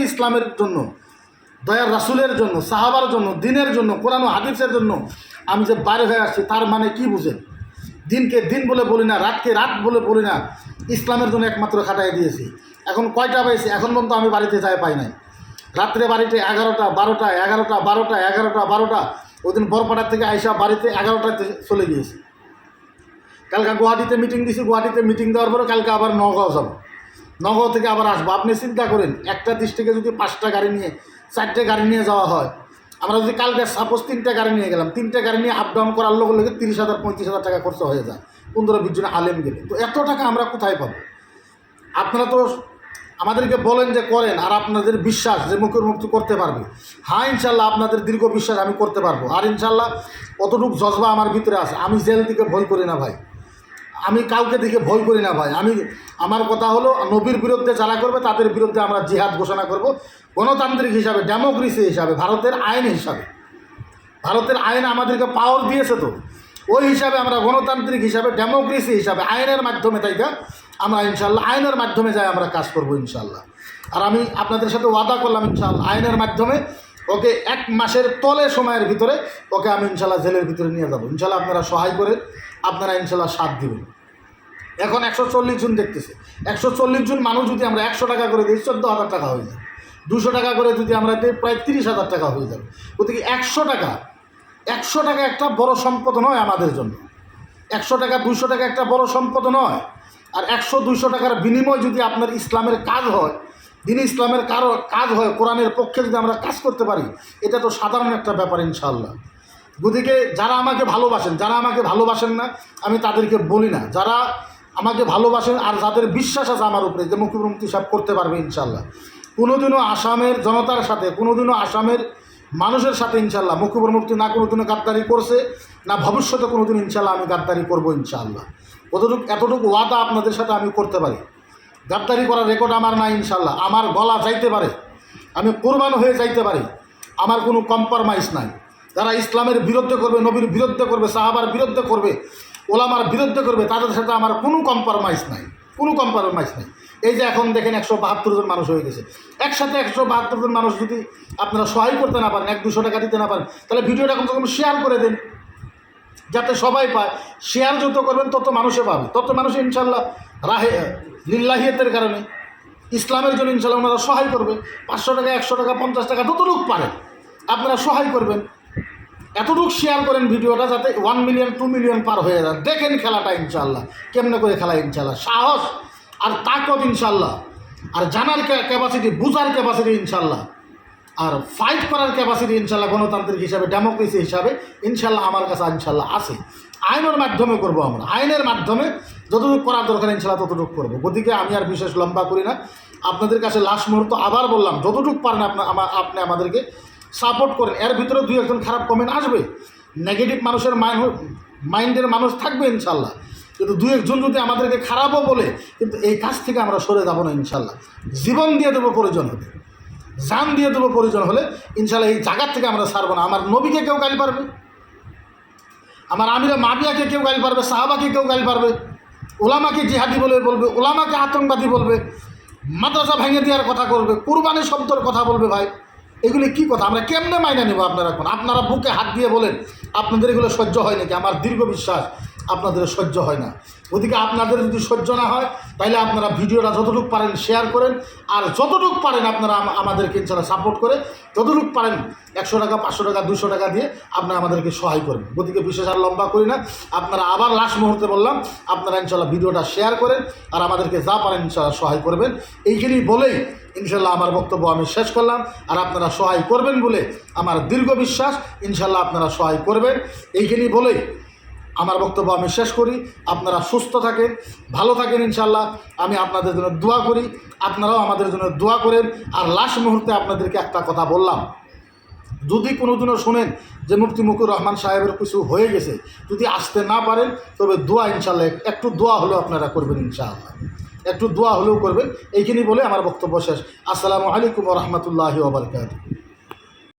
ইসলামের জন্য, দয়ার রাসূলের জন্য, সাহাবার জন্য, দিনের জন্য, কোরআন ও হাদিসের জন্য আমি যে বাইরে হয়ে আসছি, তার মানে কি বুঝেন? দিনকে দিন বলে বলি না, রাতকে রাত বলে বলি না, ইসলামের জন্য একমাত্র খাটাই দিয়েছি। এখন কয়টা পাইছি? এখন পর্যন্ত আমি বাড়িতে যাই পাই নাই। রাত্রে বাড়িতে 11টা 12টা 11টা 12টা 11টা 12টা, ওই দিন বরপাড়ার থেকে আইসা বাড়িতে 11টাতে চলে গিয়েছি। কালকে গুয়াহাটিতে মিটিং দিয়েছি, গুয়াহাটিতে মিটিং দেওয়ার পরে কালকে আবার নগাঁও যাব, নগাঁও থেকে আবার আসবো। আপনি চিন্তা করেন, একটা ডিস্ট্রিক্টে যদি 5টা গাড়ি নিয়ে 4টে গাড়ি নিয়ে যাওয়া হয়, আমরা যদি কালকে সাপোজ 3টে গাড়ি নিয়ে গেলাম, 3টে গাড়ি নিয়ে আপ ডাউন করার লোক 30,000 35,000 টাকা খরচ হয়ে যায় 15-20 জন আলেম গেলে। তো এত টাকা আমরা কোথায় পাবো? আপনারা তো আমাদেরকে বলেন যে করেন, আর আপনাদের বিশ্বাস যে মুখের মুক্তি করতে পারবে। হ্যাঁ ইনশাল্লাহ, আপনাদের দীর্ঘ বিশ্বাস আমি করতে পারবো। আর ইনশাল্লাহ অতটুকু জজবা আমার ভিতরে আছে। আমি জেল থেকে ভয় করি না ভাই, আমি কাউকে দিকে ভয় করি না ভাই। আমার কথা হলো, নবীর বিরুদ্ধে যারা করবে তাদের বিরুদ্ধে আমরা জিহাদ ঘোষণা করব, গণতান্ত্রিক হিসাবে, ডেমোক্রেসি হিসাবে, ভারতের আইন হিসাবে। ভারতের আইন আমাদেরকে পাওয়ার দিয়েছে, তো ওই হিসাবে আমরা গণতান্ত্রিক হিসাবে, ডেমোক্রেসি হিসাবে আইনের মাধ্যমে তাইকা আমরা ইনশাল্লাহ আইনের মাধ্যমে যাই আমরা কাজ করব ইনশাল্লাহ। আর আমি আপনাদের সাথে ওয়াদা করলাম ইনশাল্লাহ আইনের মাধ্যমে ওকে 1 মাসের তলে সময়ের ভিতরে ওকে আমি ইনশাল্লাহ জেলের ভিতরে নিয়ে যাবো। ইনশাল্লাহ আপনারা সহায় করে, আপনারা ইনশাল্লাহ সাথ দেবেন। এখন 140 জন দেখতেছে, 140 জন মানুষ যদি আমরা 100 টাকা করে দিই 14,000 টাকা হয়ে যায়। 200 টাকা করে যদি আমরা দিই প্রায় 30,000 টাকা হয়ে যাবে। গতিকে 100 টাকা একটা বড় সম্পদ নয় আমাদের জন্য। 100 টাকা 200 টাকা একটা বড় সম্পদ নয়। আর 100-200 টাকার বিনিময় যদি আপনার ইসলামের কাজ হয়, দিন ইসলামের কাজ হয়, কোরআনের পক্ষে যদি আমরা কাজ করতে পারি, এটা তো সাধারণ একটা ব্যাপার ইনশাআল্লাহ। গতিকে যারা আমাকে ভালোবাসেন, যারা আমাকে ভালোবাসেন না আমি তাদেরকে বলি না, যারা আমাকে ভালোবাসেন আর যাদের বিশ্বাস আছে আমার উপরে যে মুখ্যমন্ত্রী সাহেব করতে পারবে ইনশাআল্লাহ, কোনোদিনও আসামের জনতার সাথে, কোনোদিনও আসামের মানুষের সাথে ইনশাআল্লাহ মুখ্যমন্ত্রী না কোনোদিনও গাদ্দারি করছে, না ভবিষ্যতে কোনোদিন ইনশাআল্লাহ আমি গাদ্দারি করবো ইনশাআল্লাহ। এতটুকু ওয়াদা আপনাদের সাথে আমি করতে পারি। গাদ্দারি করার রেকর্ড আমার নাই ইনশাআল্লাহ। আমার গলা যাইতে পারে, আমি কোরবান হয়ে যাইতে পারি, আমার কোনো কম্প্রোমাইজ নাই। যারা ইসলামের বিরুদ্ধে করবে, নবীর বিরুদ্ধে করবে, সাহাবার বিরুদ্ধে করবে, ওলামার বিরুদ্ধে করবে, তাদের সাথে আমার কোনো কম্প্রোমাইজ নাই, কোনো কম্প্রোমাইজ নাই। এই যে এখন দেখেন 172 জন মানুষ হয়ে গেছে, একসাথে 172 জন মানুষ যদি আপনারা সহায় করতে না পারেন, 100-200 টাকা দিতে না পারেন, তাহলে ভিডিওটা কমসে কম শেয়ার করে দেন, যাতে সবাই পায়। শেয়ার যত করবেন তত মানুষে পাবে, তত মানুষে ইনশাল্লাহ লিল্লাহিয়াতের কারণে ইসলামের জন্য ইনশাল্লাহ ওনারা সহায় করবে। 500 টাকা 100 টাকা 50 টাকা যতটুকু পারেন আপনারা সহায় করবেন। এতটুকু শেয়ার করেন ভিডিওটা, যাতে 1 মিলিয়ন 2 মিলিয়ন পার হয়ে যায়। দেখেন খেলাটা ইনশাল্লাহ কেমনে করে খেলা ইনশাল্লাহ, সাহস আর তাকত ইনশাল্লাহ, আর জানার ক্যাপাসিটি, বুঝার ক্যাপাসিটি ইনশাল্লাহ, আর ফাইট করার ক্যাপাসিটি ইনশাল্লাহ গণতান্ত্রিক হিসাবে, ডেমোক্রেসি হিসাবে ইনশাল্লাহ আমার কাছে ইনশাল্লাহ আছে। আইনের মাধ্যমে করব আমরা, আইনের মাধ্যমে যতটুকু করার দরকার ইনশাল্লাহ ততটুকু করবো। গতিকে আমি আর বিশেষ লম্বা করি না, আপনাদের কাছে লাস্ট মুহূর্ত আবার বললাম, যতটুকু পারেন আপনি আমাদেরকে সাপোর্ট করেন। এর ভিতরে 2-1 খারাপ কমেন্ট আসবে, নেগেটিভ মানুষের মাইন্ডের মানুষ থাকবে ইনশাল্লাহ, কিন্তু 2-1 যদি আমাদেরকে খারাপও বলে, কিন্তু এই কাজ থেকে আমরা সরে যাব না ইনশাল্লাহ। জীবন দিয়ে দেবো প্রয়োজন হলে, জান দিয়ে দেবো প্রয়োজন হলে ইনশাল্লাহ। এই জায়গার থেকে আমরা ছাড়বো না। আমার নবীকে কেউ গালি পারবে, আমার আমিরা মাবিয়াকে কেউ গালি পারবে, সাহাবাকে কেউ গালি পারবে, ওলামাকে জিহাদি বলে বলবে, ওলামাকে আতঙ্কবাদী বলবে, মাদ্রাসা ভেঙে দেওয়ার কথা করবে, কুরবানি শব্দের কথা বলবে। ভাই এগুলি কি কথা? আমরা কেমনে মাইনা নেব? আপনারা বুকে হাত দিয়ে বলেন আপনাদের এগুলো সহ্য হয় নাকি? আমার দীর্ঘ বিশ্বাস আপনাদের সহ্য হয় না। ওদিকে আপনাদের যদি সহ্য না হয়, তাহলে আপনারা ভিডিওটা যতটুকু পারেন শেয়ার করেন, আর যতটুকু পারেন আপনারা আমাদেরকে ইনশাল্লাহ সাপোর্ট করে, যতটুকু পারেন 100 টাকা 500 টাকা 200 টাকা দিয়ে আপনারা আমাদেরকে সহায় করবেন। গতিকে বিশেষ আর লম্বা করি না, আপনারা আবার লাস্ট মুহূর্তে বললাম আপনারা ইনশাল্লাহ ভিডিওটা শেয়ার করেন, আর আমাদেরকে যা পারেন ইনশাল্লাহ সহায় করবেন। এইখানেই বলেই ইনশাল্লাহ আমার বক্তব্য আমি শেষ করলাম। আর আপনারা সহায় করবেন বলে আমার দীর্ঘ বিশ্বাস, ইনশাল্লাহ আপনারা সহায় করবেন। এইখানেই বলেই আমার বক্তব্য আমি শেষ করি। আপনারা সুস্থ থাকেন, ভালো থাকেন ইনশাল্লাহ। আমি আপনাদের জন্য দোয়া করি, আপনারাও আমাদের জন্য দোয়া করেন। আর লাস্ট মুহূর্তে আপনাদেরকে একটা কথা বললাম, যদি কোনোদিনও শোনেন যে মুফতি মুকুর রহমান সাহেবের কিছু হয়ে গেছে, যদি আসতে না পারেন, তবে দোয়া ইনশাল্লাহ একটু দোয়া হলেও আপনারা করবেন ইনশাআল্লাহ, একটু দোয়া হলেও করবেন। এইখানেই বলে আমার বক্তব্য শেষ। আসসালামু আলাইকুম ওয়া রাহমাতুল্লাহি ওয়া বারাকাতুহু।